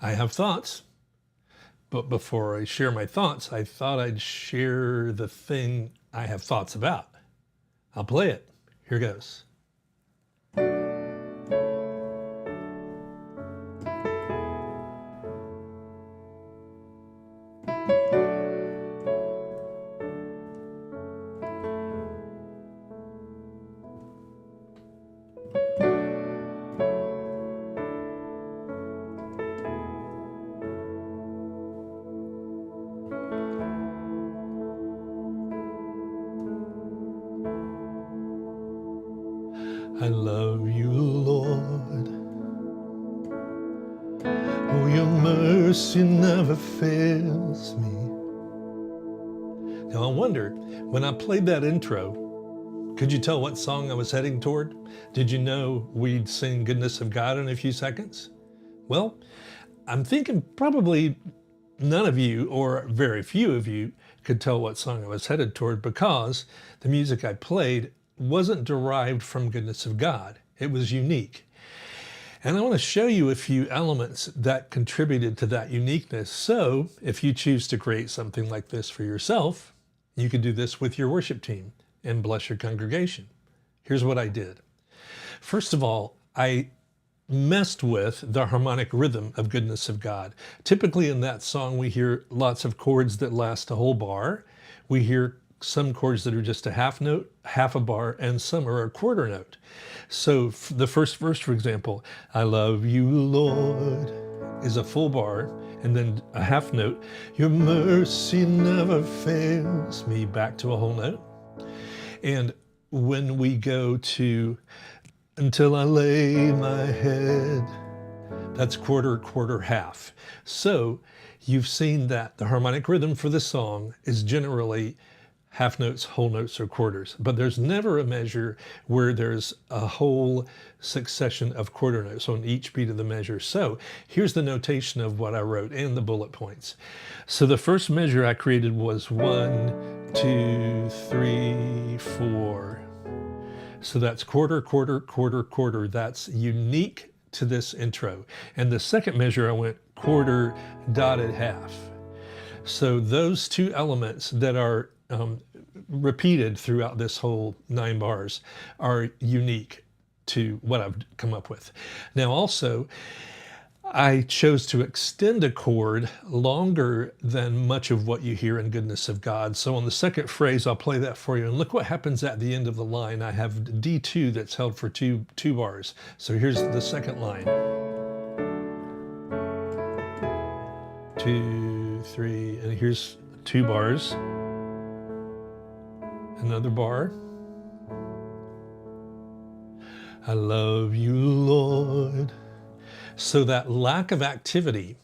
I have thoughts, but before I share my thoughts, I thought I'd share the thing I have thoughts about. I'll play it. Here goes. I love you, Lord. Oh, your mercy never fails me. Now I wonder, when I played that intro, could you tell what song I was heading toward? Did you know we'd sing Goodness of God in a few seconds? Well, I'm thinking probably none of you, or very few of you, could tell what song I was headed toward because the music I played wasn't derived from Goodness of God. It was unique. And I want to show you a few elements that contributed to that uniqueness. So if you choose to create something like this for yourself, you could do this with your worship team and bless your congregation. Here's what I did. First of all, I messed with the harmonic rhythm of Goodness of God. Typically in that song, we hear lots of chords that last a whole bar. We hear some chords that are just a half note, half a bar, and some are a quarter note. So the first verse, for example, I love you, Lord, is a full bar, and then a half note, your mercy never fails me, back to a whole note. And when we go to until I lay my head, that's quarter, quarter, half. So you've seen that the harmonic rhythm for the song is generally half notes, whole notes, or quarters, but there's never a measure where there's a whole succession of quarter notes on each beat of the measure. So here's the notation of what I wrote and the bullet points. So the first measure I created was 1, 2, 3, 4. So that's quarter, quarter, quarter, quarter. That's unique to this intro. And the second measure I went quarter, dotted, half. So those two elements that are repeated throughout this whole 9 bars are unique to what I've come up with. Now also, I chose to extend a chord longer than much of what you hear in Goodness of God. So on the second phrase, I'll play that for you. And look what happens at the end of the line. I have D2 that's held for two bars. So here's the second line. 2, 3, and here's 2 bars. Another bar. I love you, Lord. So that lack of activity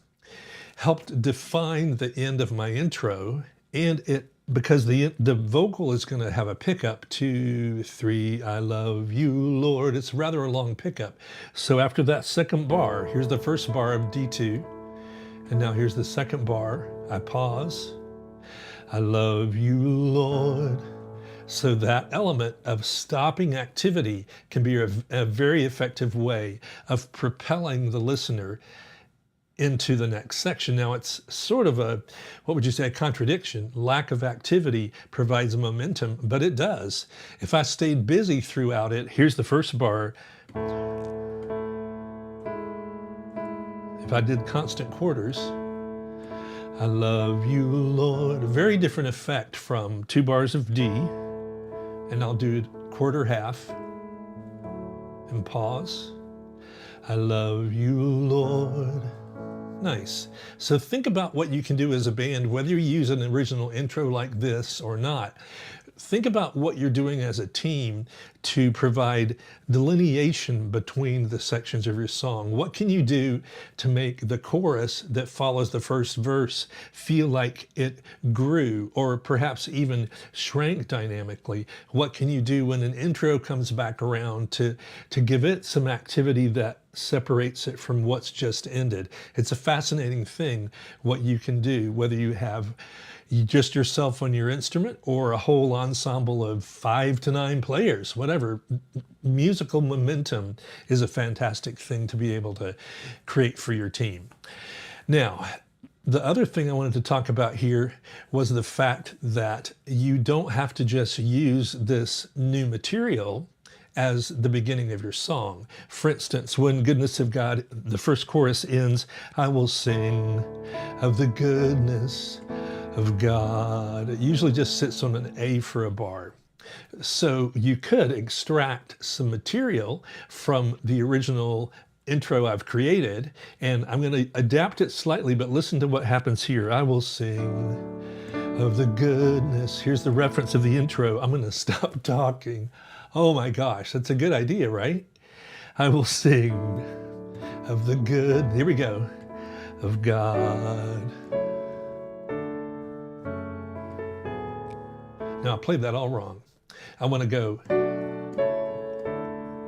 helped define the end of my intro, and because the vocal is going to have a pickup, 2, 3, I love you, Lord. It's rather a long pickup. So after that second bar, here's the first bar of D2, and now here's the second bar. I pause. I love you, Lord. So that element of stopping activity can be a very effective way of propelling the listener into the next section. Now it's sort of a, what would you say, a contradiction. Lack of activity provides a momentum, but it does. If I stayed busy throughout it, here's the first bar. If I did constant quarters, I love you, Lord. A very different effect from 2 bars of D. And I'll do quarter, half, and pause. I love you, Lord. Nice. So think about what you can do as a band, whether you use an original intro like this or not. Think about what you're doing as a team to provide delineation between the sections of your song. What can you do to make the chorus that follows the first verse feel like it grew or perhaps even shrank dynamically? What can you do when an intro comes back around to give it some activity that separates it from what's just ended. It's a fascinating thing what you can do, whether you have just yourself on your instrument or a whole ensemble of 5 to 9 players, whatever. Musical momentum is a fantastic thing to be able to create for your team. Now, the other thing I wanted to talk about here was the fact that you don't have to just use this new material as the beginning of your song. For instance, when Goodness of God, the first chorus ends, I will sing of the goodness of God. It usually just sits on an A for a bar. So you could extract some material from the original intro I've created, and I'm going to adapt it slightly, but listen to what happens here. I will sing of the goodness. Here's the reference of the intro. I'm going to stop talking. Oh my gosh, that's a good idea, right? I will sing of the good, here we go, of God. Now I played that all wrong. I want to go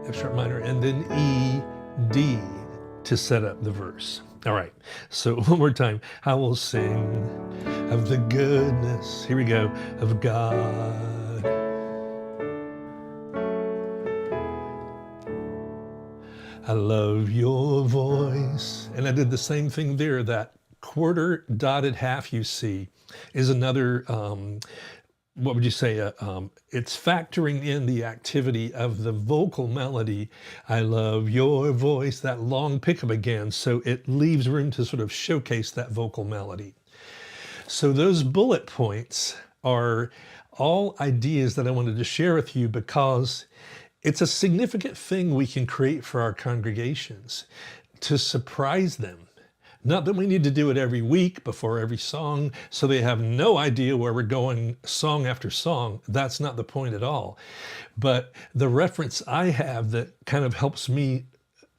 F sharp minor and then E, D to set up the verse. All right, so one more time. I will sing of the goodness, here we go, of God. I love your voice. And I did the same thing there. That quarter dotted half you see is another, what would you say? It's factoring in the activity of the vocal melody. I love your voice, that long pickup again. So it leaves room to sort of showcase that vocal melody. So those bullet points are all ideas that I wanted to share with you because it's a significant thing we can create for our congregations to surprise them. Not that we need to do it every week before every song so they have no idea where we're going song after song. That's not the point at all. But the reference I have that kind of helps me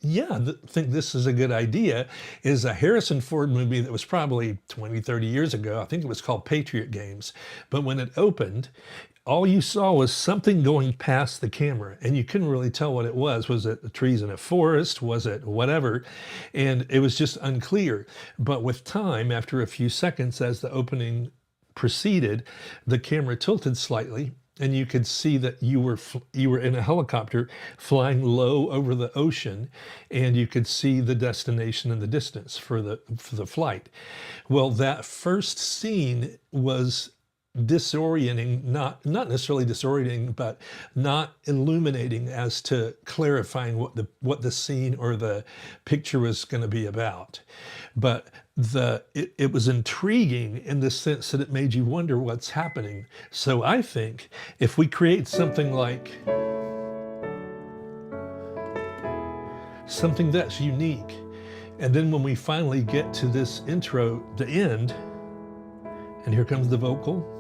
think this is a good idea is a Harrison Ford movie that was probably 20, 30 years ago. I think it was called Patriot Games. But when it opened, all you saw was something going past the camera and you couldn't really tell what it was. Was it the trees in a forest? Was it whatever? And it was just unclear. But with time, after a few seconds, as the opening proceeded, the camera tilted slightly and you could see that you were in a helicopter flying low over the ocean, and you could see the destination in the distance for the flight. Well, that first scene was disorienting, not necessarily disorienting, but not illuminating as to clarifying what the scene or the picture was going to be about. But it was intriguing in the sense that it made you wonder what's happening. So I think if we create something like something that's unique, and then when we finally get to this intro, the end, and here comes the vocal.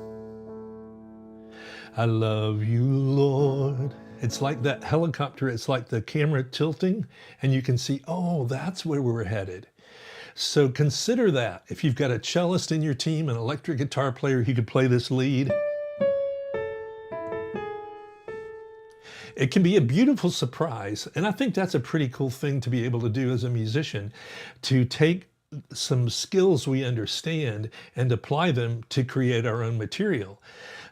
I love you, Lord. It's like that helicopter. It's like the camera tilting and you can see, oh, that's where we're headed. So consider that. If you've got a cellist in your team, an electric guitar player who could play this lead, it can be a beautiful surprise. And I think that's a pretty cool thing to be able to do as a musician, to take some skills we understand and apply them to create our own material.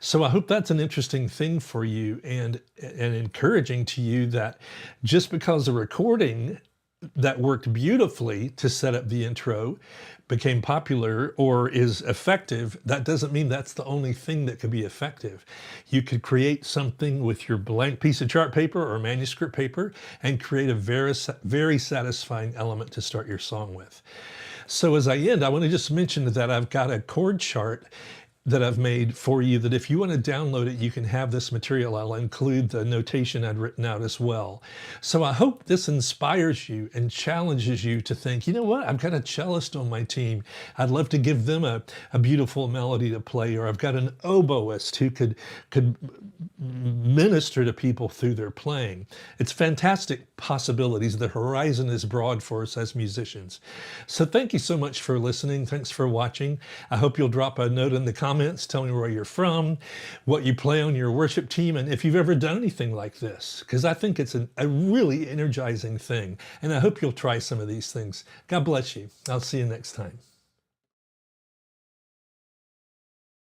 So I hope that's an interesting thing for you and encouraging to you that just because a recording that worked beautifully to set up the intro became popular or is effective, that doesn't mean that's the only thing that could be effective. You could create something with your blank piece of chart paper or manuscript paper and create a very satisfying element to start your song with. So as I end, I want to just mention that I've got a chord chart that I've made for you that if you want to download it, you can have this material. I'll include the notation I'd written out as well. So I hope this inspires you and challenges you to think, you know what, I've got a cellist on my team. I'd love to give them a beautiful melody to play, or I've got an oboist who could minister to people through their playing. It's fantastic possibilities. The horizon is broad for us as musicians. So thank you so much for listening. Thanks for watching. I hope you'll drop a note in the comments comments. Tell me where you're from, what you play on your worship team, and if you've ever done anything like this, because I think it's a really energizing thing. And I hope you'll try some of these things. God bless you. I'll see you next time.